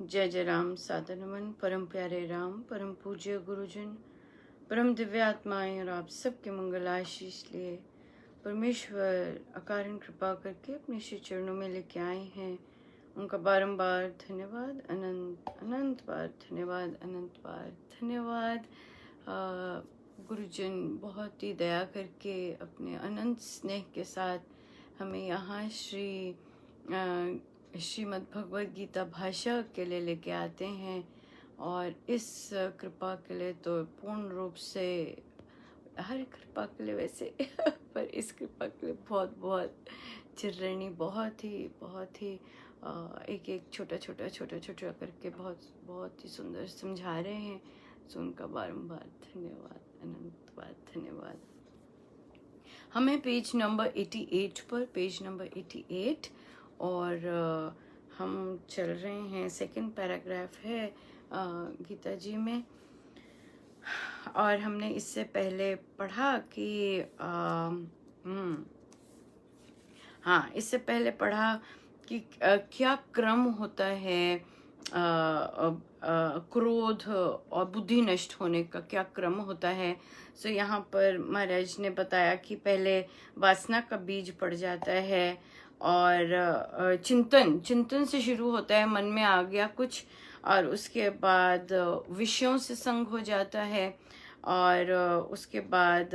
जय जय राम। सादर नमन परम प्यारे राम, परम पूज्य गुरुजन, परम दिव्य आत्माएं और आप सबके मंगल आशीष लिए परमेश्वर अकारण कृपा करके अपने श्री चरणों में लेके आए हैं। उनका बारंबार धन्यवाद, अनंत अनंत बार धन्यवाद, अनंत बार धन्यवाद। गुरुजन बहुत ही दया करके अपने अनंत स्नेह के साथ हमें यहाँ श्रीमद् भगवद गीता भाषा के लिए लेके आते हैं, और इस कृपा के लिए तो पूर्ण रूप से, हर कृपा के लिए वैसे पर इस कृपा के लिए बहुत बहुत चिरणी, बहुत ही एक एक छोटा छोटा करके बहुत ही सुंदर समझा रहे हैं। सो उनका बारंबार धन्यवाद, अनंत बार धन्यवाद। हमें पेज नंबर 88 पर, पेज नंबर 88, और हम चल रहे हैं, सेकंड पैराग्राफ है गीता जी में। और हमने इससे पहले पढ़ा कि इससे पहले पढ़ा कि क्या क्रम होता है क्रोध और बुद्धि नष्ट होने का, क्या क्रम होता है। सो यहाँ पर महाराज ने बताया कि पहले वासना का बीज पड़ जाता है, और चिंतन से शुरू होता है, मन में आ गया कुछ, और उसके बाद विषयों से संग हो जाता है, और उसके बाद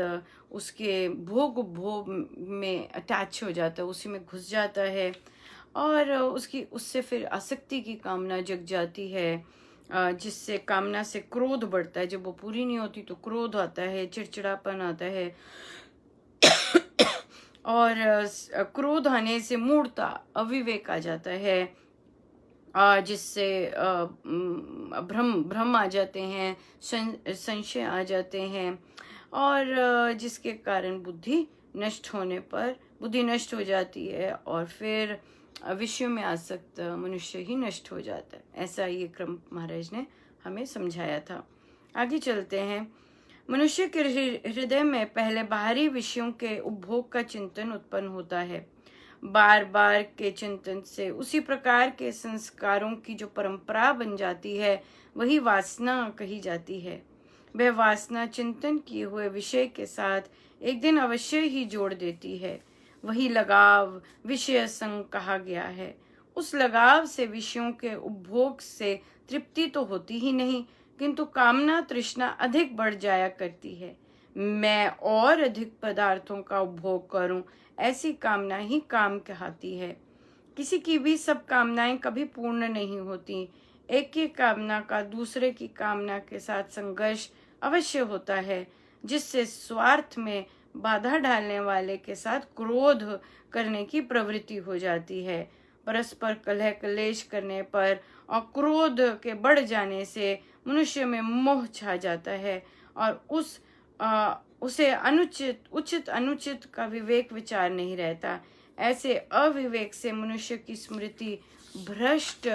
उसके भोग में अटैच हो जाता है, उसी में घुस जाता है, और उससे फिर आसक्ति की कामना जग जाती है, जिससे कामना से क्रोध बढ़ता है। जब वो पूरी नहीं होती तो क्रोध आता है, चिड़चिड़ापन आता है, और क्रोध आने से मूढ़ता, अविवेक आ जाता है, जिससे भ्रम आ जाते हैं, संशय आ जाते हैं, और जिसके कारण बुद्धि नष्ट हो जाती है, और फिर विषयों में आसक्त मनुष्य ही नष्ट हो जाता है। ऐसा ये क्रम महाराज ने हमें समझाया था। आगे चलते हैं। मनुष्य के हृदय में पहले बाहरी विषयों के उपभोग का चिंतन उत्पन्न होता है। बार बार के चिंतन से उसी प्रकार के संस्कारों की जो परंपरा बन जाती है, वही वासना कही जाती है। वह वासना चिंतन किए हुए विषय के साथ एक दिन अवश्य ही जोड़ देती है। वही लगाव विषय संग कहा गया है। उस लगाव से विषयों के उपभोग से तृप्ति तो होती ही नहीं, किंतु कामना तृष्णा अधिक बढ़ जाया करती है। मैं और अधिक पदार्थों का उपभोग करूं, ऐसी कामना ही काम कहलाती है। किसी की भी सब कामनाएं कभी पूर्ण नहीं होती। एक की कामना का दूसरे की कामना के साथ संघर्ष अवश्य होता है, जिससे स्वार्थ में बाधा डालने वाले के साथ क्रोध करने की प्रवृत्ति हो जाती है। परस्पर कलह क्लेश करने पर और क्रोध के बढ़ जाने से मनुष्य में मोह छा जाता है, और उसे उचित अनुचित का विवेक विचार नहीं रहता। ऐसे अविवेक से मनुष्य की स्मृति भ्रष्ट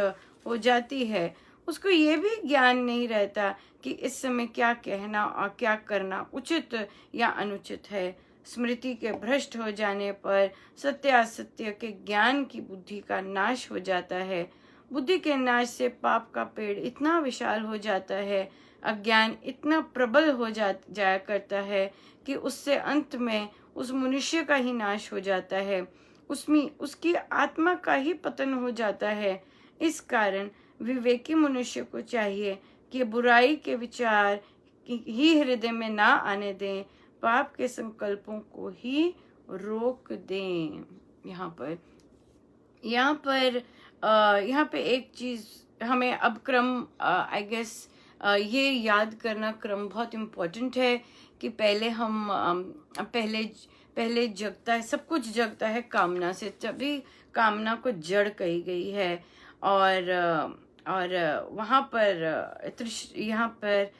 हो जाती है। उसको ये भी ज्ञान नहीं रहता कि इस समय क्या कहना और क्या करना उचित या अनुचित है। स्मृति के भ्रष्ट हो जाने पर सत्य असत्य के ज्ञान की बुद्धि का नाश हो जाता है। बुद्धि के नाश से पाप का पेड़ इतना विशाल हो जाता है, अज्ञान इतना प्रबल हो जाया करता है कि उससे अंत में उस मनुष्य का ही नाश हो जाता है, उसमें उसकी आत्मा का ही पतन हो जाता है। इस कारण विवेकी मनुष्य को चाहिए कि बुराई के विचार ही हृदय में ना आने दें, पाप के संकल्पों को ही रोक दें। यहाँ पे एक चीज हमें अब क्रम, आई गेस ये याद करना क्रम बहुत इम्पोर्टेंट है कि पहले हम पहले जगता है, सब कुछ जगता है कामना से, तभी कामना को जड़ कही गई है। और वहाँ पर यहाँ पर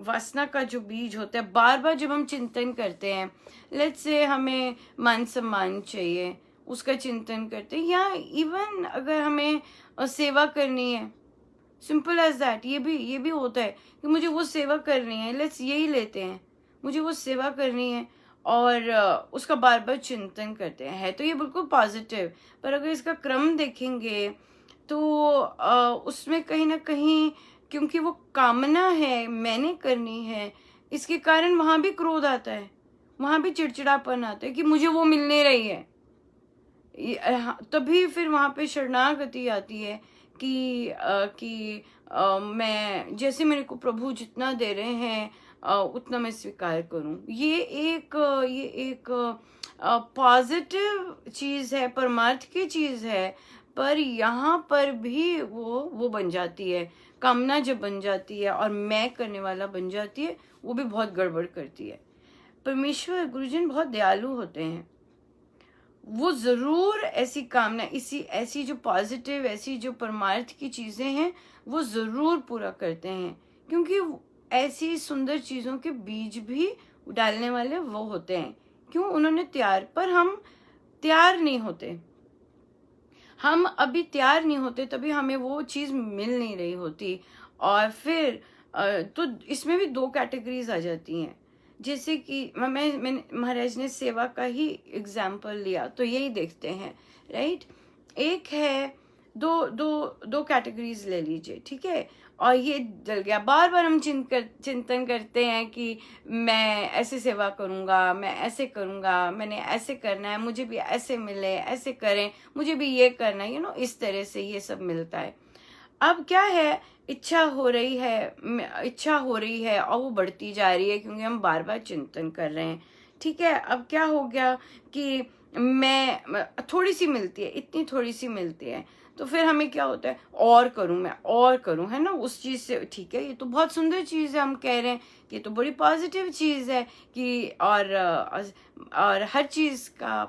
वासना का जो बीज होता है, बार बार जब हम चिंतन करते हैं, लेट्स से हमें मान सम्मान चाहिए, उसका चिंतन करते हैं, या इवन अगर हमें सेवा करनी है, सिंपल एज दैट, ये भी होता है कि मुझे वो सेवा करनी है, लेट्स यही लेते हैं, मुझे वो सेवा करनी है, और उसका बार बार चिंतन करते हैं। तो ये बिल्कुल पॉजिटिव, पर अगर इसका क्रम देखेंगे तो उसमें कहीं ना कहीं, क्योंकि वो कामना है, मैंने करनी है, इसके कारण वहां भी क्रोध आता है, वहां भी चिड़चिड़ापन आता है कि मुझे वो मिल नहीं रही है। तभी फिर वहां पे शरणागति आती है कि मैं मेरे को प्रभु जितना दे रहे हैं उतना मैं स्वीकार करूं। ये एक पॉजिटिव चीज है, परमार्थ की चीज है, पर यहाँ पर भी वो बन जाती है, कामना जब बन जाती है और मैं करने वाला बन जाती है, वो भी बहुत गड़बड़ करती है। परमेश्वर गुरुजन बहुत दयालु होते हैं, वो जरूर ऐसी कामना, ऐसी जो पॉजिटिव, ऐसी जो परमार्थ की चीजें हैं, वो जरूर पूरा करते हैं, क्योंकि ऐसी सुंदर चीजों के बीज भी डालने वाले वो होते हैं। क्यों? उन्होंने तैयार, पर हम तैयार नहीं होते, हम अभी तैयार नहीं होते, तभी हमें वो चीज मिल नहीं रही होती। और फिर तो इसमें भी दो कैटेगरीज आ जाती हैं, जैसे कि मैंने महाराज ने सेवा का ही एग्जाम्पल लिया, तो यही देखते हैं, राइट। एक है, दो कैटेगरीज ले लीजिए, ठीक है। और ये जल गया, बार बार हम चिंतन करते हैं कि मैं ऐसे सेवा करूंगा, मैं ऐसे करूंगा, मैंने ऐसे करना है, मुझे भी ऐसे मिले, ऐसे करें, मुझे भी ये करना है, इस तरह से ये सब मिलता है। अब क्या है, इच्छा हो रही है और वो बढ़ती जा रही है, क्योंकि हम बार बार चिंतन कर रहे हैं, ठीक है। अब क्या हो गया कि मैं थोड़ी सी मिलती है, इतनी थोड़ी सी मिलती है, तो फिर हमें क्या होता है, और करूं, मैं और करूं, है ना, उस चीज से। ठीक है, ये तो बहुत सुंदर चीज है, हम कह रहे हैं कि ये तो बड़ी पॉजिटिव चीज है कि और हर चीज का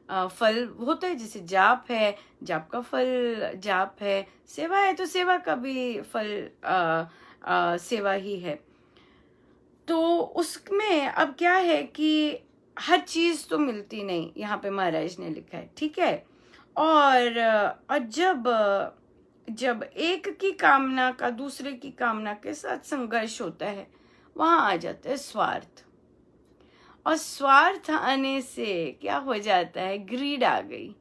फल होता है। जैसे जाप है, जाप का फल जाप है, सेवा है तो सेवा का भी फल सेवा ही है। तो उसमें अब क्या है कि हर चीज तो मिलती नहीं, यहाँ पे महाराज ने लिखा है, ठीक है। और जब एक की कामना का दूसरे की कामना के साथ संघर्ष होता है, वहां आ जाता है स्वार्थ। और स्वार्थ आने से क्या हो जाता है, ग्रीड आ गई,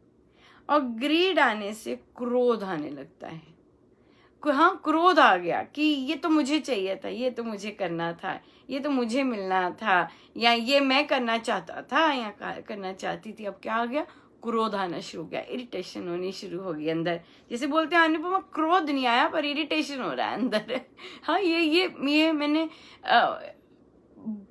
और ग्रीड आने से क्रोध आने लगता है। हाँ, क्रोध आ गया कि ये तो मुझे चाहिए था, ये तो मुझे करना था, ये तो मुझे मिलना था, या ये मैं करना चाहता था या करना चाहती थी। अब क्या आ गया, क्रोध आना शुरू हो गया, इरिटेशन होनी शुरू हो गई अंदर। जैसे बोलते हैं अनुपमा, क्रोध नहीं आया पर इरिटेशन हो रहा है अंदर। हाँ, ये मैंने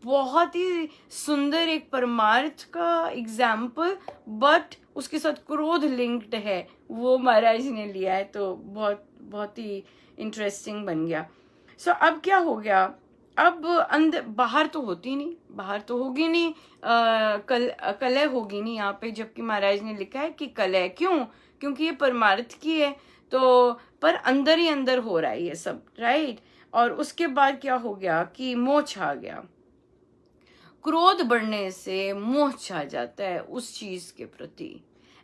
बहुत ही सुंदर एक परमार्थ का एग्जाम्पल, बट उसके साथ क्रोध लिंक्ड है, वो महाराज ने लिया है, तो बहुत बहुत ही इंटरेस्टिंग बन गया। सो अब क्या हो गया, अब अंदर, बाहर तो होती नहीं, बाहर तो होगी नहीं, कलह होगी नहीं यहाँ पे, जबकि महाराज ने लिखा है कि कलह क्यों, क्योंकि ये परमार्थ की है, तो पर अंदर ही अंदर हो रहा है ये सब, राइट। और उसके बाद क्या हो गया कि मोह छा गया, क्रोध बढ़ने से मोह छा जाता है उस चीज के प्रति,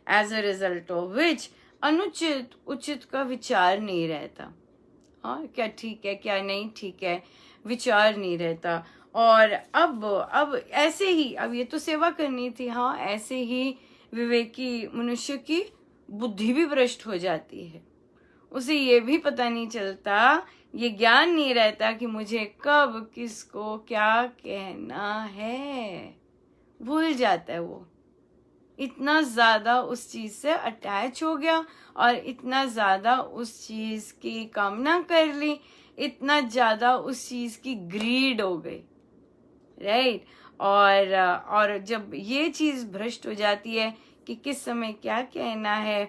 as a result of which अनुचित उचित का विचार नहीं रहता। हाँ, क्या ठीक है क्या नहीं ठीक है, विचार नहीं रहता। और अब ऐसे ही, अब ये तो सेवा करनी थी, हाँ, ऐसे ही विवेकी मनुष्य की बुद्धि भी भ्रष्ट हो जाती है, उसे ये भी पता नहीं चलता, ये ज्ञान नहीं रहता कि मुझे कब किसको क्या कहना है, भूल जाता है वो। इतना ज्यादा उस चीज से अटैच हो गया और इतना ज्यादा उस चीज की कामना कर ली, इतना ज्यादा उस चीज की ग्रीड हो गई, राइट। और जब ये चीज भ्रष्ट हो जाती है कि किस समय क्या कहना है,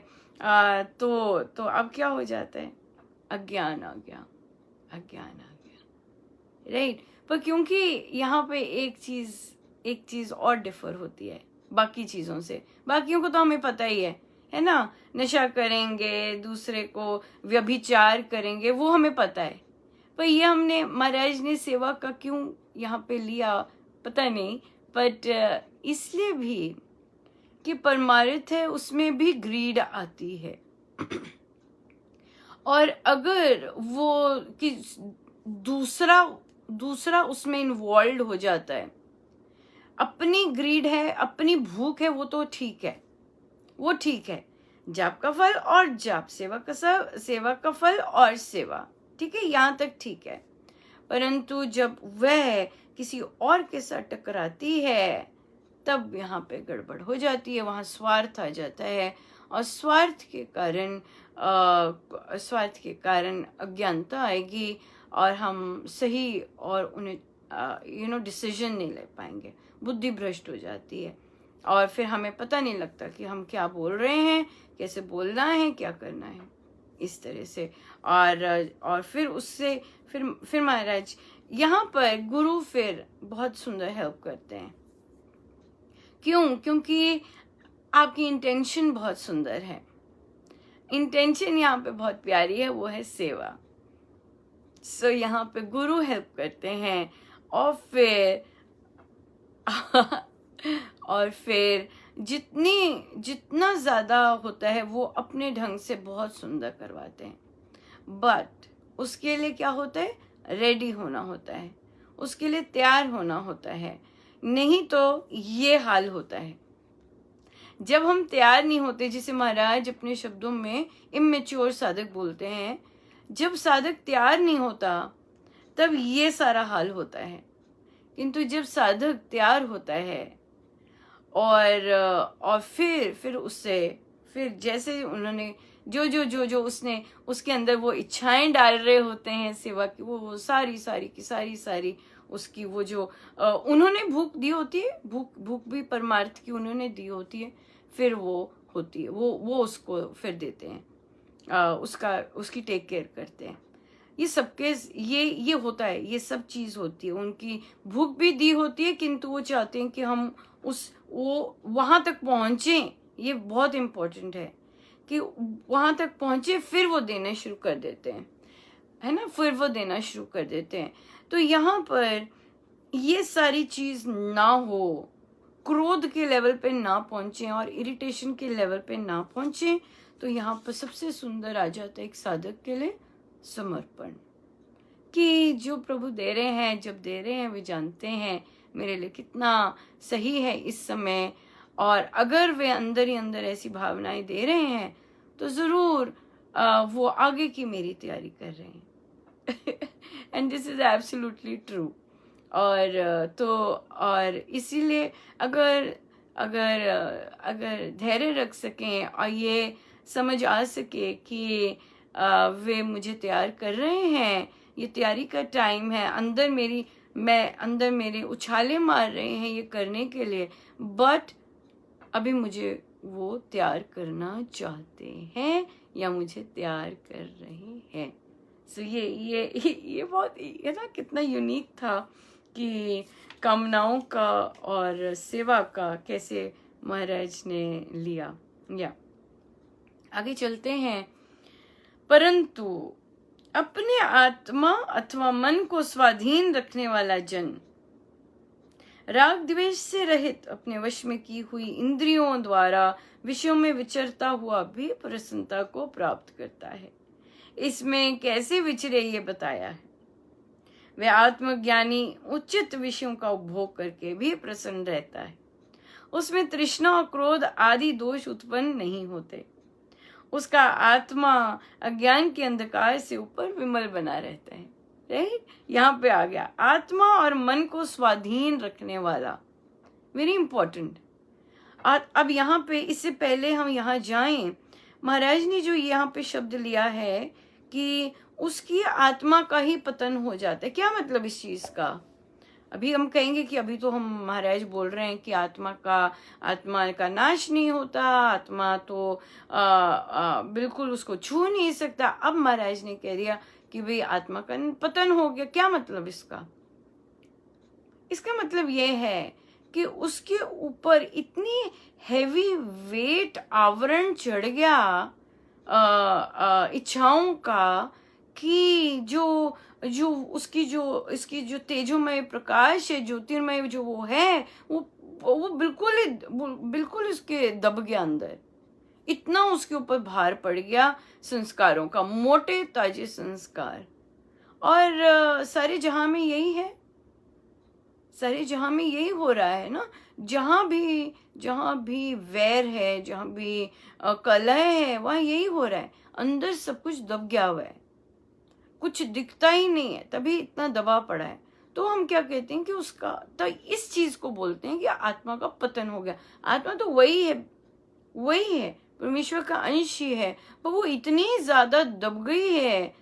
तो अब क्या हो जाता है, अज्ञान आ गया, राइट। पर क्योंकि यहाँ पे एक चीज और डिफर होती है बाकी चीजों से, बाकियों को तो हमें पता ही है ना, नशा करेंगे, दूसरे को व्यभिचार करेंगे, वो हमें पता है। पर ये हमने, महाराज ने सेवा का क्यों यहाँ पे लिया पता नहीं, बट इसलिए भी कि परमार्थ है, उसमें भी ग्रीड आती है। और अगर वो कि दूसरा उसमें इन्वॉल्व हो जाता है, अपनी ग्रीड है, अपनी भूख है, वो तो ठीक है, वो ठीक है, जाप का फल और जाप, सेवा का फल और सेवा, ठीक है, यहाँ तक ठीक है। परंतु जब वह किसी और के साथ टकराती है तब यहाँ पे गड़बड़ हो जाती है, वहाँ स्वार्थ आ जाता है, और स्वार्थ के कारण अज्ञानता आएगी और हम सही और उन्हें डिसीजन नहीं ले पाएंगे, बुद्धि भ्रष्ट हो जाती है, और फिर हमें पता नहीं लगता कि हम क्या बोल रहे हैं, कैसे बोलना है, क्या करना है, इस तरह से। और फिर उससे फिर महाराज यहाँ पर गुरु फिर बहुत सुंदर हेल्प करते हैं। क्यों? क्योंकि आपकी इंटेंशन बहुत सुंदर है, इंटेंशन यहाँ पे बहुत प्यारी है, वो है सेवा। सो यहाँ पे गुरु हेल्प करते हैं, और फिर जितना ज्यादा होता है वो अपने ढंग से बहुत सुंदर करवाते हैं। बट उसके लिए क्या होता है? रेडी होना होता है, उसके लिए तैयार होना होता है, नहीं तो ये हाल होता है। जब हम तैयार नहीं होते, जिसे महाराज अपने शब्दों में इमेच्योर साधक बोलते हैं, जब साधक तैयार नहीं होता तब ये सारा हाल होता है। किंतु जब साधक तैयार होता है और फिर उससे फिर जैसे उन्होंने जो उसने उसके अंदर वो इच्छाएं डाल रहे होते हैं सेवा की, वो सारी उसकी वो जो उन्होंने भूख दी होती है, भूख भी परमार्थ की उन्होंने दी होती है, फिर वो होती है, वो उसको फिर देते हैं, उसकी टेक केयर करते हैं। ये सबके ये होता है, ये सब चीज होती है। उनकी भूख भी दी होती है, किंतु वो चाहते हैं कि हम वो वहां तक पहुंचे। ये बहुत इम्पोर्टेंट है कि वहां तक पहुंचे, फिर वो देना शुरू कर देते हैं, है ना, फिर वो देना शुरू कर देते हैं। तो यहाँ पर ये सारी चीज ना हो, क्रोध के लेवल पे ना पहुंचे और इरिटेशन के लेवल पे ना पहुंचे, तो यहाँ पर सबसे सुंदर आ जाता है एक साधक के लिए समर्पण, कि जो प्रभु दे रहे हैं, जब दे रहे हैं, वे जानते हैं मेरे लिए कितना सही है इस समय, और अगर वे अंदर ही अंदर ऐसी भावनाएं दे रहे हैं तो जरूर वो आगे की मेरी तैयारी कर रहे हैं। And this is absolutely true. और इसीलिए अगर धैर्य रख सकें और ये समझ आ सके कि वे मुझे तैयार कर रहे हैं, ये तैयारी का टाइम है, अंदर मेरे उछाले मार रहे हैं ये करने के लिए, बट अभी मुझे वो तैयार करना चाहते हैं या मुझे तैयार कर रहे हैं। सो ये बहुत, ये ना कितना यूनिक था कि कामनाओं का और सेवा का कैसे महाराज ने लिया। या आगे चलते हैं। परंतु अपने आत्मा अथवा मन को स्वाधीन रखने वाला जन राग द्वेष से रहित अपने वश में की हुई इंद्रियों द्वारा विषयों में विचरता हुआ भी प्रसन्नता को प्राप्त करता है। इसमें कैसे विचरे ये बताया है। वह आत्मज्ञानी उचित विषयों का उपभोग करके भी प्रसन्न रहता है। उसमें तृष्णा और क्रोध आदि दोष उत्पन्न नहीं होते। उसका आत्मा अज्ञान के अंधकार से ऊपर विमल बना रहता है। राइट, यहाँ पे आ गया आत्मा और मन को स्वाधीन रखने वाला, वेरी इंपॉर्टेंट। अब यहाँ पे, इससे पहले हम यहाँ जाएं, महाराज ने जो यहाँ पे शब्द लिया है कि उसकी आत्मा का ही पतन हो जाता है। क्या मतलब इस चीज का? अभी हम कहेंगे कि अभी तो हम महाराज बोल रहे हैं कि आत्मा का नाश नहीं होता, आत्मा तो बिल्कुल उसको छू नहीं सकता। अब महाराज ने कह दिया कि भाई आत्मा का पतन हो गया। क्या मतलब इसका? इसका मतलब ये है कि उसके ऊपर इतनी हैवी वेट आवरण चढ़ गया इच्छाओं का कि जो इसकी जो तेजोमय प्रकाश है, ज्योतिर्मय जो वो है, वो बिल्कुल उसके दब गया अंदर। इतना उसके ऊपर भार पड़ गया संस्कारों का, मोटे ताजे संस्कार। और सारे जहां में यही है, सारे जहां में यही हो रहा है ना। जहां भी वैर है, जहां भी कलह है, वहां यही हो रहा है। अंदर सब कुछ दब गया हुआ है, कुछ दिखता ही नहीं है, तभी इतना दबाव पड़ा है। तो हम क्या कहते हैं कि उसका, तो इस चीज को बोलते हैं कि आत्मा का पतन हो गया। आत्मा तो वही है, परमेश्वर का अंश ही है, पर वो इतनी ज्यादा दब गई है,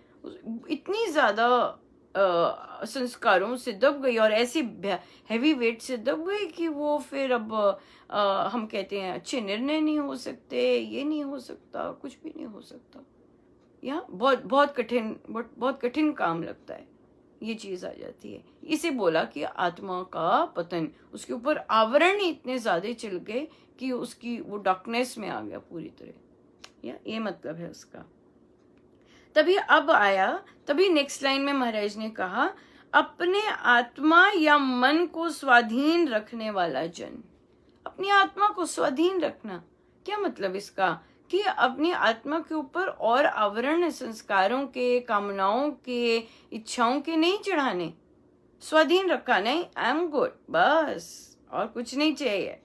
इतनी ज्यादा संस्कारों से दब गई और ऐसी हैवी वेट से दब गई कि वो फिर अब हम कहते हैं अच्छे निर्णय नहीं हो सकते, ये नहीं हो सकता, कुछ भी नहीं हो सकता। या बहुत कठिन काम लगता है, ये चीज आ जाती है। इसे बोला कि आत्मा का पतन, उसके ऊपर आवरण ही इतने ज्यादा चल गए कि उसकी वो डार्कनेस में आ गया पूरी तरह। या ये मतलब है उसका। तभी नेक्स्ट लाइन में महाराज ने कहा, अपने आत्मा या मन को स्वाधीन रखने वाला जन। अपनी आत्मा को स्वाधीन रखना, क्या मतलब इसका? कि अपनी आत्मा के ऊपर और आवरण संस्कारों के, कामनाओं के, इच्छाओं के नहीं चढ़ाने। स्वाधीन रखा, नहीं, आई एम गुड, बस और कुछ नहीं चाहिए,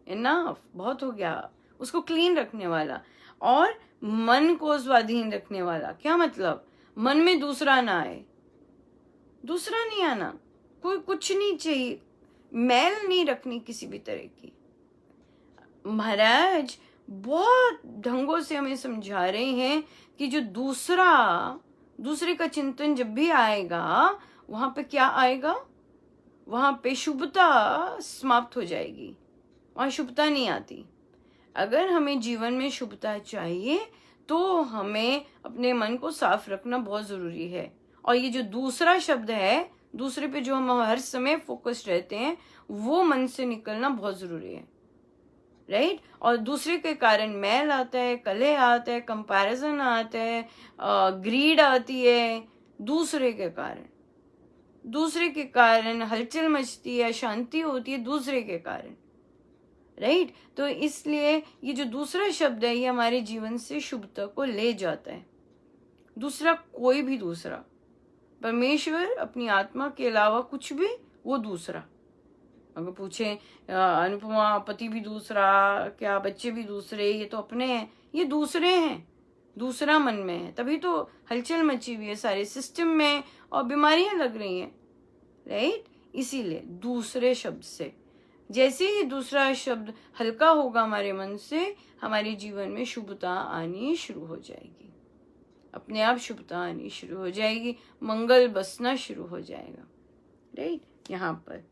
इनफ, बहुत हो गया। उसको क्लीन रखने वाला। और मन को स्वाधीन रखने वाला, क्या मतलब? मन में दूसरा ना आए, दूसरा नहीं आना, कोई कुछ नहीं चाहिए, मैल नहीं रखनी किसी भी तरह की। महाराज बहुत ढंगों से हमें समझा रहे हैं कि जो दूसरे का चिंतन जब भी आएगा, वहां पे क्या आएगा? वहां पे शुभता समाप्त हो जाएगी, वहां शुभता नहीं आती। अगर हमें जीवन में शुभता चाहिए तो हमें अपने मन को साफ रखना बहुत जरूरी है। और ये जो दूसरा शब्द है, दूसरे पे जो हम हर समय फोकस्ड रहते हैं, वो मन से निकलना बहुत जरूरी है, राइट? और दूसरे के कारण मैल आता है, कलह आता है, कंपैरिजन आता है, ग्रीड आती है। दूसरे के कारण हलचल मचती है, शांति होती है दूसरे के कारण, राइट? तो इसलिए ये जो दूसरा शब्द है, ये हमारे जीवन से शुभता को ले जाता है। दूसरा, कोई भी दूसरा, परमेश्वर अपनी आत्मा के अलावा कुछ भी, वो दूसरा। अगर पूछे अनुपमा, पति भी दूसरा, क्या बच्चे भी दूसरे, ये तो अपने हैं, ये दूसरे हैं, दूसरा मन में है, तभी तो हलचल मची हुई है सारे सिस्टम में और बीमारियां लग रही हैं, राइट? इसीलिए दूसरे शब्द से, जैसे ही दूसरा शब्द हल्का होगा हमारे मन से, हमारे जीवन में शुभता आनी शुरू हो जाएगी, अपने आप शुभता आनी शुरू हो जाएगी, मंगल बसना शुरू हो जाएगा, राइट? यहाँ पर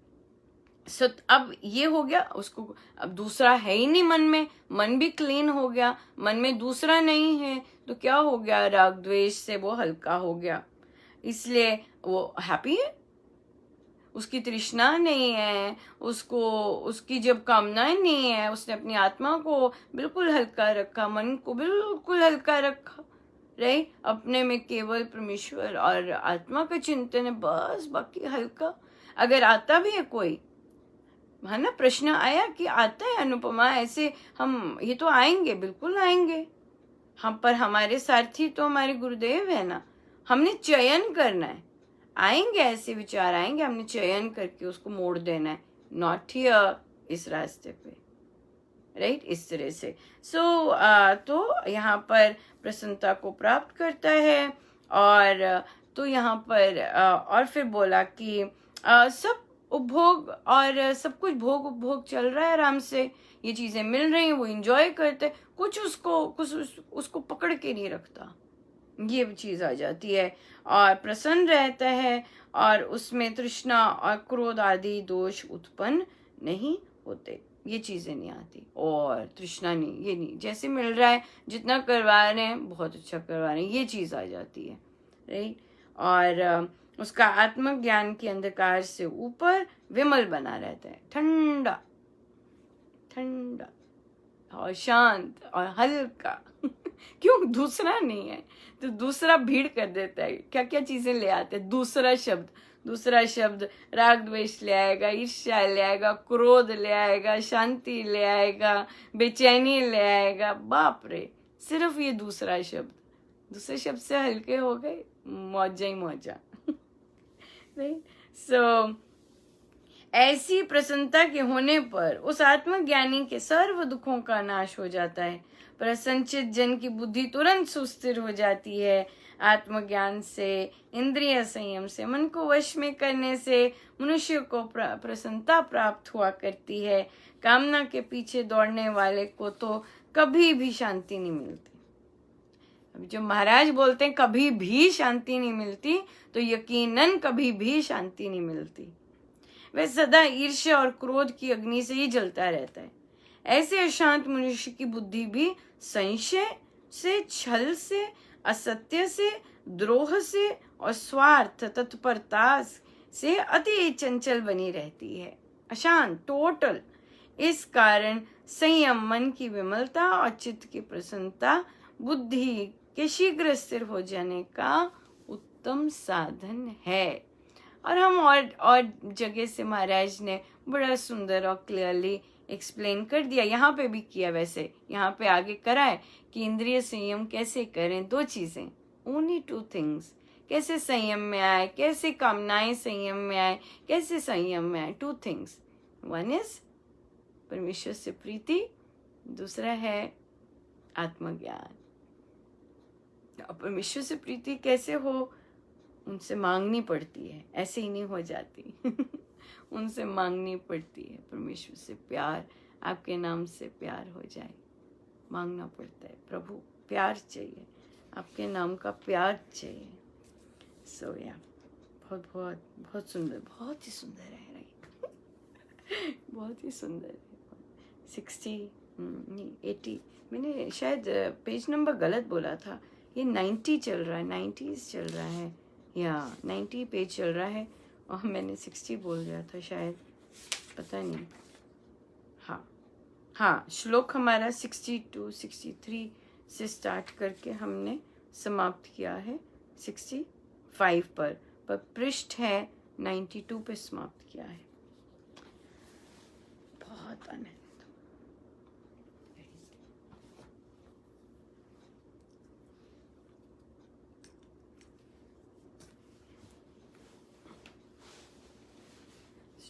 अब ये हो गया उसको, अब दूसरा है ही नहीं मन में, मन भी क्लीन हो गया, मन में दूसरा नहीं है, तो क्या हो गया? राग द्वेष से वो हल्का हो गया, इसलिए वो हैप्पी है, उसकी तृष्णा नहीं है, उसकी जब कामनाएं नहीं है, उसने अपनी आत्मा को बिल्कुल हल्का रखा, मन को बिल्कुल हल्का रखा, राइट? अपने में केवल परमेश्वर और आत्मा का चिंतन है, बस, बाकी हल्का। अगर आता भी है कोई, है ना, प्रश्न आया कि आता है अनुपमा ऐसे, हम ये तो आएंगे, बिल्कुल आएंगे हम, पर हमारे सारथी तो हमारे गुरुदेव है ना, हमने चयन करना है। आएंगे ऐसे विचार आएंगे, हमने चयन करके उसको मोड़ देना है, नॉट हियर, इस रास्ते पे, राइट? इस तरह से तो यहाँ पर प्रसन्नता को प्राप्त करता है। और तो यहाँ पर और फिर बोला कि सब उपभोग और सब कुछ भोग उपभोग चल रहा है आराम से, ये चीजें मिल रही हैं, वो एंजॉय करते, कुछ उसको पकड़ के नहीं रखता, ये चीज आ जाती है। और प्रसन्न रहता है और उसमें तृष्णा और क्रोध आदि दोष उत्पन्न नहीं होते, ये चीजें नहीं आती। और तृष्णा नहीं, ये नहीं, जैसे मिल रहा है, जितना करवा रहे हैं बहुत अच्छा करवा रहे हैं, ये चीज आ जाती है, राइट? और उसका आत्मज्ञान के अंधकार से ऊपर विमल बना रहता है, ठंडा ठंडा और शांत और हल्का क्यों? दूसरा नहीं है, तो दूसरा भीड़ कर देता है, क्या क्या चीजें ले आते हैं, दूसरा शब्द राग द्वेष ले आएगा, ईर्ष्या ले आएगा, क्रोध ले आएगा, शांति ले आएगा, बेचैनी ले आएगा, बाप रे, सिर्फ ये दूसरे शब्द से हल्के हो गए, मौजा ही मौजा, राइट? सो ऐसी प्रसन्नता के होने पर उस आत्मज्ञानी के सर्व दुखों का नाश हो जाता है। प्रसन्नचित जन की बुद्धि तुरंत सुस्थिर हो जाती है। आत्मज्ञान से, इंद्रिय संयम से, मन को वश में करने से मनुष्य को प्रसन्नता प्राप्त हुआ करती है। कामना के पीछे दौड़ने वाले को तो कभी भी शांति नहीं मिलती। अभी जो महाराज बोलते हैं कभी भी शांति नहीं मिलती, तो यकीनन कभी भी शांति नहीं मिलती। वह सदा ईर्ष्या और क्रोध की अग्नि से ही जलता रहता है। ऐसे अशांत मनुष्य की बुद्धि भी संशय से, छल से, असत्य से, द्रोह से और स्वार्थ तत्परता से अति चंचल बनी रहती है, अशांत, टोटल। इस कारण संयम मन की विमलता और चित्त की प्रसन्नता बुद्धि के शीघ्र स्थिर हो जाने का उत्तम साधन है। और हम और जगह से महाराज ने बड़ा सुंदर और क्लियरली एक्सप्लेन कर दिया, यहाँ पे भी किया। वैसे यहाँ पे आगे करा है कि इंद्रिय संयम कैसे करें। 2 चीजें, ओनली 2 थिंग्स। कैसे संयम में आए, कैसे कामनाएं संयम में आए, कैसे संयम में आए। 2 थिंग्स। 1 इज परमेश्वर से प्रीति, दूसरा है आत्मज्ञान। परमेश्वर से प्रीति कैसे हो? उनसे मांगनी पड़ती है, ऐसे ही नहीं हो जाती। उनसे मांगनी पड़ती है। परमेश्वर से प्यार, आपके नाम से प्यार हो जाए, मांगना पड़ता है। प्रभु प्यार चाहिए, आपके नाम का प्यार चाहिए। सो या बहुत बहुत बहुत सुंदर, बहुत ही सुंदर है। बहुत ही सुंदर है। 60 नहीं 80, मैंने शायद पेज नंबर गलत बोला था। ये 90 चल रहा है, 90s चल रहा है, या 90 पेज चल रहा है और मैंने 60 बोल दिया था शायद, पता नहीं। हाँ, श्लोक हमारा 62 63 से स्टार्ट करके हमने समाप्त किया है 65 पर पृष्ठ है 92 पे समाप्त किया है। बहुत आनंद।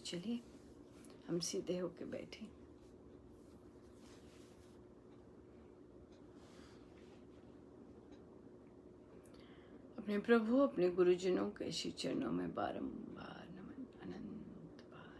चलिए हम सीधे होके बैठे। अपने प्रभु, अपने गुरुजनों के श्री चरणों में बारंबार नमन, अनंत बार।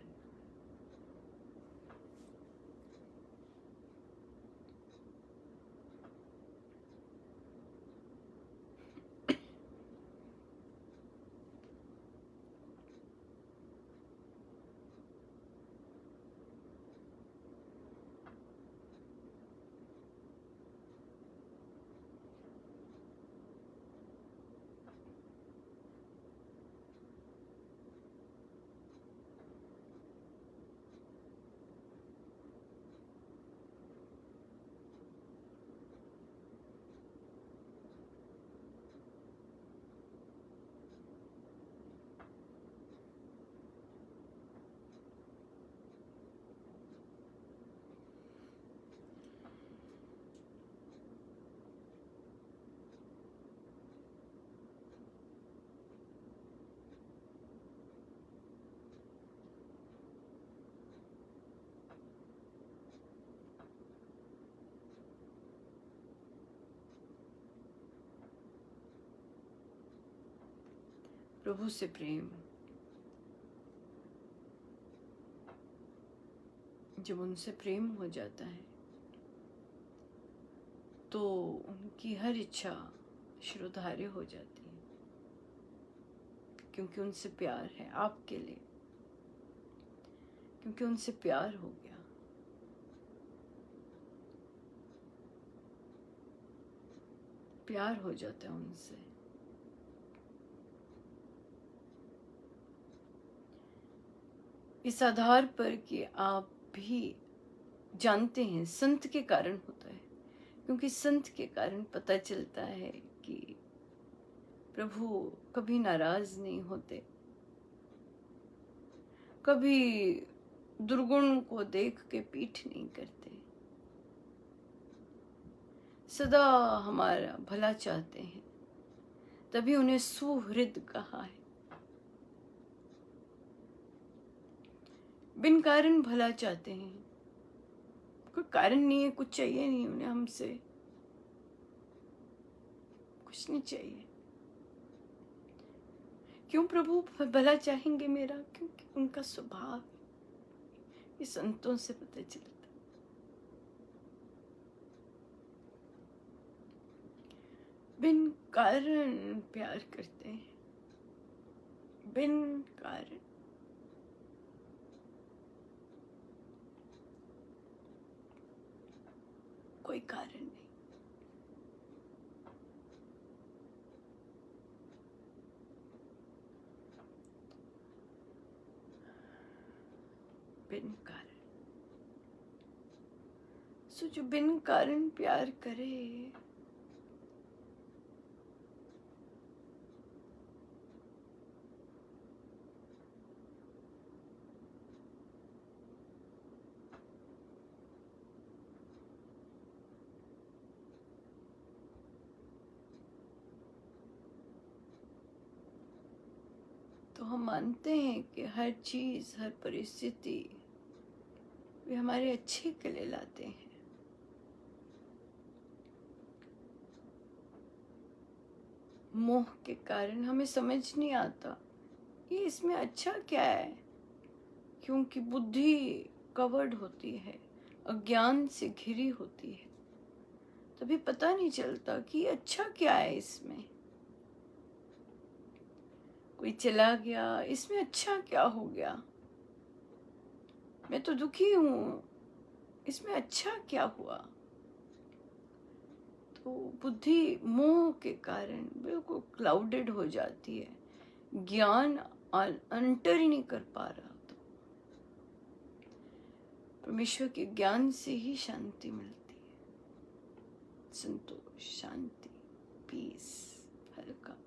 प्रभु से प्रेम, जब उनसे प्रेम हो जाता है तो उनकी हर इच्छा शिरोधार्य हो जाती है, क्योंकि उनसे प्यार है आपके लिए, क्योंकि उनसे प्यार हो गया। प्यार हो जाता है उनसे। इस आधार पर कि आप भी जानते हैं संत के कारण होता है, क्योंकि संत के कारण पता चलता है कि प्रभु कभी नाराज नहीं होते, कभी दुर्गुण को देख के पीठ नहीं करते, सदा हमारा भला चाहते हैं, तभी उन्हें सुहृद कहा है। बिन कारण भला चाहते हैं, कोई कारण नहीं है, कुछ चाहिए नहीं उन्हें हमसे, कुछ नहीं चाहिए। क्यों प्रभु भला चाहेंगे मेरा? क्योंकि उनका स्वभाव ये संतों से पता चलता। बिन कारण प्यार करते हैं, बिन कारण। कोई कारण नहीं। बिन कारण। सो जो बिन कारण प्यार करे, तो हम मानते हैं कि हर चीज, हर परिस्थिति वे हमारे अच्छे के लिए लाते हैं। मोह के कारण हमें समझ नहीं आता ये इसमें अच्छा क्या है, क्योंकि बुद्धि कवर्ड होती है, अज्ञान से घिरी होती है, तभी पता नहीं चलता कि अच्छा क्या है इसमें। कोई चला गया, इसमें अच्छा क्या हो गया? मैं तो दुखी हूं, इसमें अच्छा क्या हुआ? तो बुद्धि मोह के कारण बिल्कुल क्लाउडेड हो जाती है, ज्ञान अंतर ही नहीं कर पा रहा। तो परमेश्वर के ज्ञान से ही शांति मिलती है, संतोष, शांति, पीस, हल्का।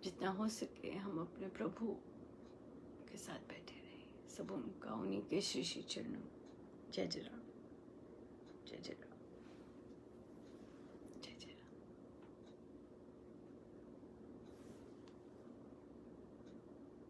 जितना हो सके हम अपने प्रभु के साथ बैठे रहे, सब उनका, उन्हीं के श्री श्री चरणों। जय जय राम, जय जय राम।